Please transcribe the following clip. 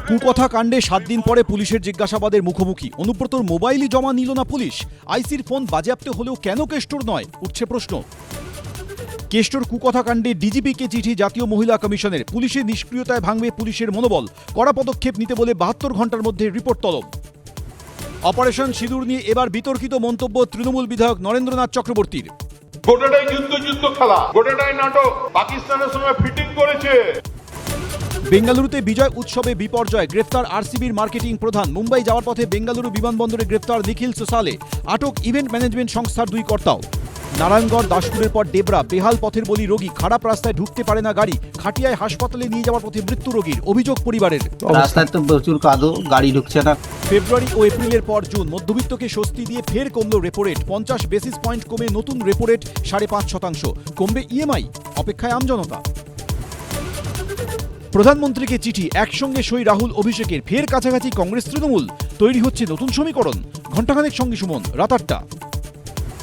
কুকথা কাণ্ডে 7 দিন পরে পুলিশের জিজ্ঞাসাবাদের মুখোমুখি অনুব্রতর মোবাইলই জমা নিল না পুলিশ। আইসির ফোন বাজেয়াপ্ত হলেও কেন কেষ্টর নয়, উঠছে প্রশ্ন। কেষ্টর কুকথা কাণ্ডে ডিজিপিকে চিঠি জাতীয় মহিলা কমিশনের। পুলিশের নিষ্ক্রিয়তায় ভাঙবে পুলিশের মনোবল, কড়া পদক্ষেপ নিতে বলে 72 ঘন্টার মধ্যে রিপোর্ট তলব। অপারেশন সিঁদুর নিয়ে এবার বিতর্কিত মন্তব্য তৃণমূল বিধায়ক নরেন্দ্রনাথ চক্রবর্তীর। গোটাটাই যুদ্ধ খেলা, গোটাটাই নাটক, পাকিস্তানের সঙ্গে ফিটিং করেছে। বেঙ্গালুরুতে বিজয় উৎসবে বিপর্যয়, গ্রেফতার আরসিবির মার্কেটিং প্রধান। মুম্বাই যাওয়ার পথে বেঙ্গালুরু বিমানবন্দরে গ্রেফতার নিখিল সোসালে, আটক ইভেন্ট ম্যানেজমেন্ট সংস্থার 2 কর্তাও। নারায়ণগড় দাসপুরের পর ডেবরা, বেহাল পথের বলি রোগী, খারাপ রাস্তায় ঢুকতে পারে না গাড়ি, খাটিয়ায় হাসপাতালে নিয়ে যাওয়ার পথে মৃত্যু রোগীর, অভিযোগ পরিবারের। রাস্তায় তো প্রচুর কাদো, গাড়ি ঢুকছে না। ফেব্রুয়ারি ও এপ্রিলের পর জুন, মধ্যবিত্তকে স্বস্তি দিয়ে ফের কমল রেপো রেট। 50 বেসিস পয়েন্ট কমে নতুন রেপো রেট 5.5%। কমবে ইএমআই, অপেক্ষায় আমজনতা। প্রধানমন্ত্রীকে চিঠি, একসঙ্গে সই রাহুল অভিষেকের। ফের কাছাকাছি কংগ্রেস তৃণমূল, তৈরি হচ্ছে নতুন সমীকরণ। ঘণ্টাখানেক সঙ্গে সুমন, রাত 8টা।